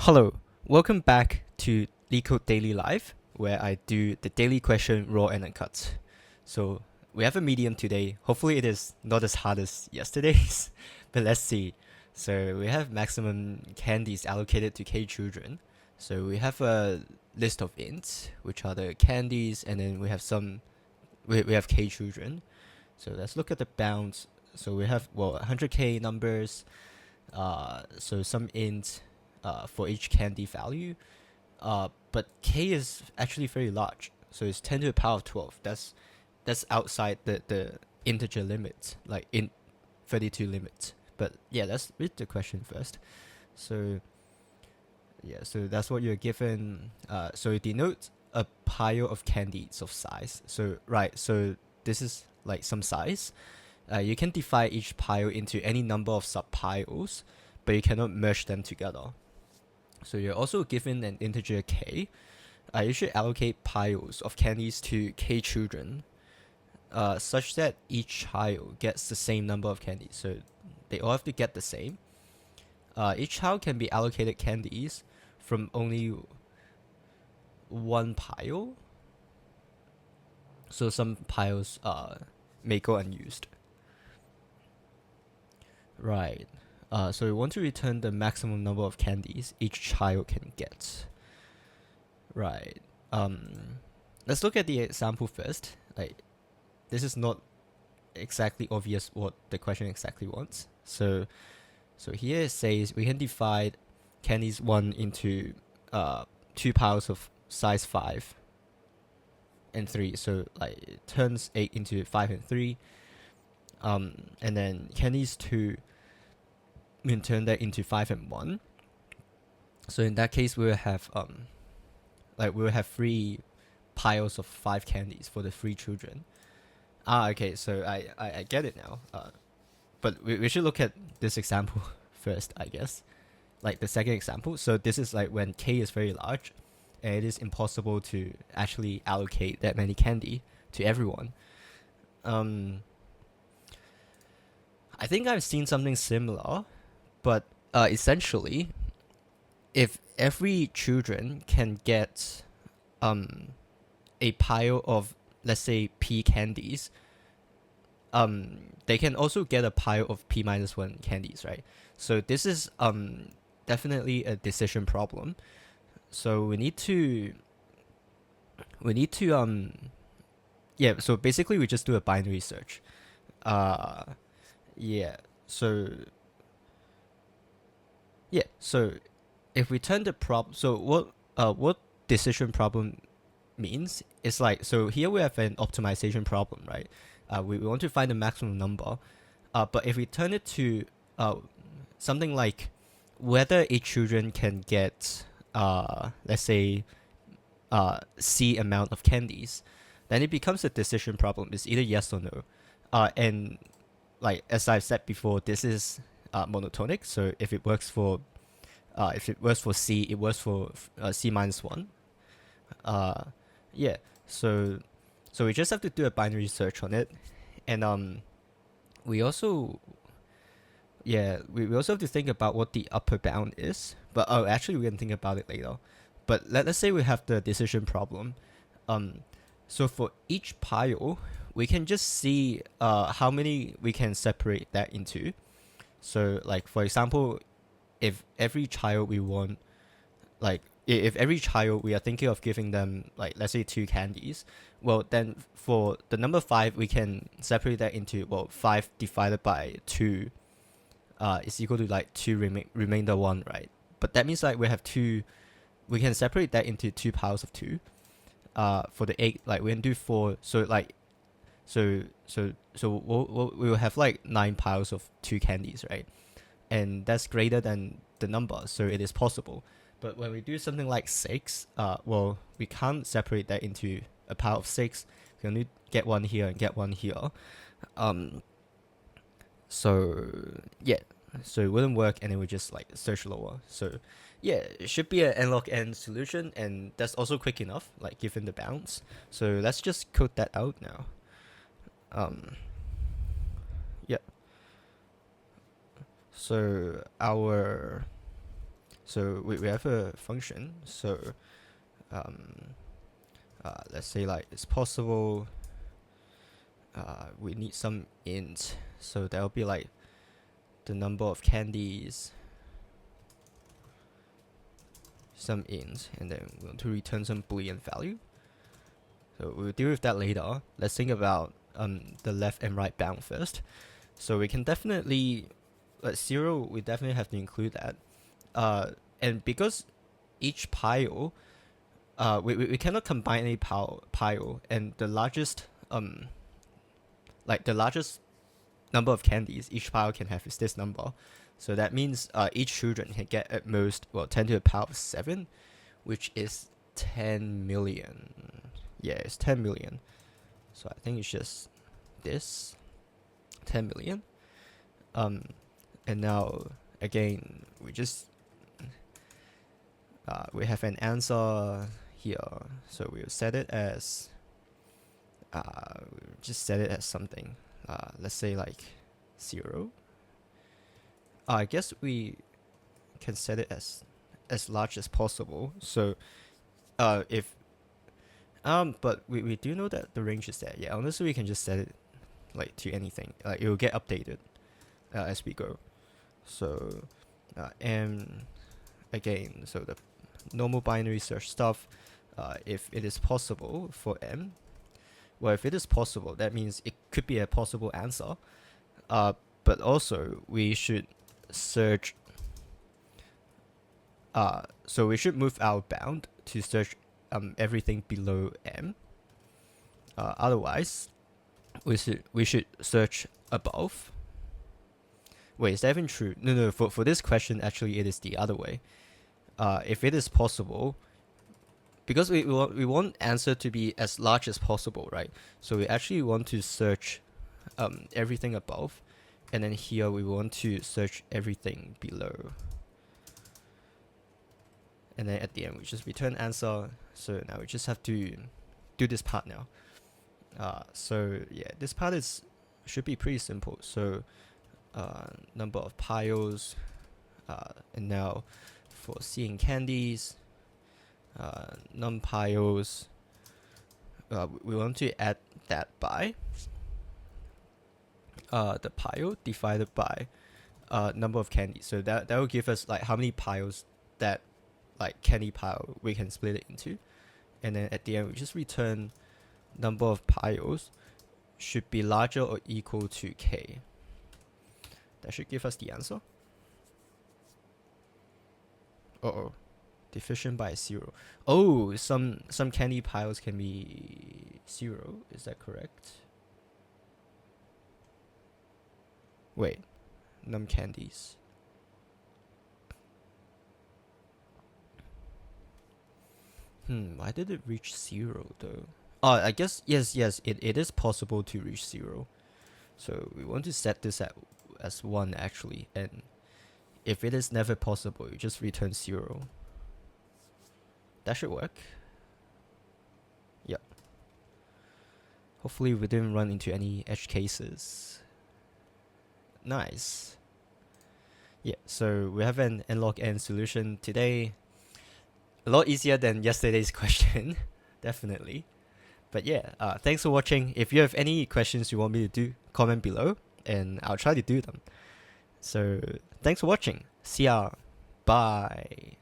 Hello, welcome back to LeetCode Daily Live, where I do the daily question raw and uncut. So we have a medium today. Hopefully it is not as hard as yesterday's, but let's see. So we have maximum candies allocated to K children. So we have a list of ints, which are the candies, and then we have we have K children. So let's look at the bounds. So we have 100K numbers. So some int for each candy value. But K is actually very large, so it's 10 to the power of 12. That's outside the integer limit, like in 32 limit. But yeah, let's read the question first. So yeah, so that's what you're given. So it denotes a pile of candies of size. So right, so this is like some size. You can divide each pile into any number of subpiles, but you cannot merge them together. So you're also given an integer k. You should allocate piles of candies to k children, such that each child gets the same number of candies. So they all have to get the same. Each child can be allocated candies from only one pile. So some piles may go unused. Right. So we want to return the maximum number of candies each child can get. Right. Let's look at the example first. Like, this is not exactly obvious what the question exactly wants. So here it says we can divide candies 1 into two piles of size 5 and 3. So like it turns 8 into 5 and 3. And then candies 2, we can turn that into 5 and 1. So in that case, we will have we will have 3 piles of 5 candies for the 3 children. Okay, so I get it now. But we should look at this example first, I guess. Like the second example. So this is like when K is very large, and it is impossible to actually allocate that many candy to everyone. I think I've seen something similar, but essentially, if every children can get a pile of, let's say, P candies, they can also get a pile of P minus 1 candies, right? So this is definitely a decision problem. So we need to yeah, so basically we just do a binary search. Yeah. So yeah, so if we turn the so what decision problem means is like, so here we have an optimization problem, right? We want to find the maximum number, but if we turn it to something like whether each children can get let's say C amount of candies, then it becomes a decision problem. It's either yes or no, and like as I've said before, this is monotonic. So if it works for C, it works for C minus 1. Yeah. So we just have to do a binary search on it, and we also we also have to think about what the upper bound is. But actually we can think about it later. But let's say we have the decision problem. So for each pile, we can just see how many we can separate that into. So like for example, if every child we want, like if every child we are thinking of giving them, like let's say 2 candies, well then for the number 5 we can separate that into, well, 5 divided by 2 is equal to like 2 remainder 1, right? But that means like we can separate that into 2 piles of 2. For the 8, like we can do 4. So like we will have like 9 piles of 2 candies, right? And that's greater than the number, so it is possible. But when we do something like 6, well, we can't separate that into a pile of 6. We only get one here and get one here. So yeah, so it wouldn't work, and it would just like search lower. So yeah, it should be an n log n solution, and that's also quick enough, like given the bounds. So let's just code that out now. Yeah. So So we have a function. So let's say like it's possible. We need some int, so that'll be like the number of candies, some int, and then we want to return some boolean value. So we'll deal with that later. Let's think about the left and right bound first. So we can definitely, 0, we definitely have to include that. And because each pile, we cannot combine any pile, and the largest the largest number of candies each pile can have is this number. So that means each children can get at most 10 to the power of 7, which is 10 million. Yeah, it's 10 million. So I think it's just this 10 million. And now again we just we have an answer here. So we'll set it as we'll just set it as something. Let's say like 0. I guess we can set it as large as possible. So if but we do know that the range is there. Yeah, honestly we can just set it like to anything. It will get updated as we go. So and again, so the normal binary search stuff, if it is possible for m, well, if it is possible, that means it could be a possible answer. But also we should search. So we should move our bound to search everything below m. Otherwise, we should search above. Wait, is that even true? No. For this question, actually, it is the other way. If it is possible, because we want answer to be as large as possible, right? So we actually want to search everything above, and then here we want to search everything below. And then at the end we just return answer. So now we just have to do this part now. So yeah, this part should be pretty simple. So number of piles, and now for seeing candies, num piles, we want to add that by the pile divided by number of candies. So that will give us like how many piles that like candy pile we can split it into. And then at the end we just return number of piles should be larger or equal to k. That should give us the answer. Deficient by 0. Oh, some candy piles can be 0. Is that correct? Wait, num candies. Why did it reach 0 though? Oh, I guess yes, it is possible to reach 0. So we want to set this as 1 actually, and if it is never possible, you just return 0. That should work. Yep. Hopefully we didn't run into any edge cases. Nice. Yeah, so we have an n-log-n solution today. A lot easier than yesterday's question, definitely. But yeah, thanks for watching. If you have any questions you want me to do, comment below, and I'll try to do them. So thanks for watching. See ya. Bye.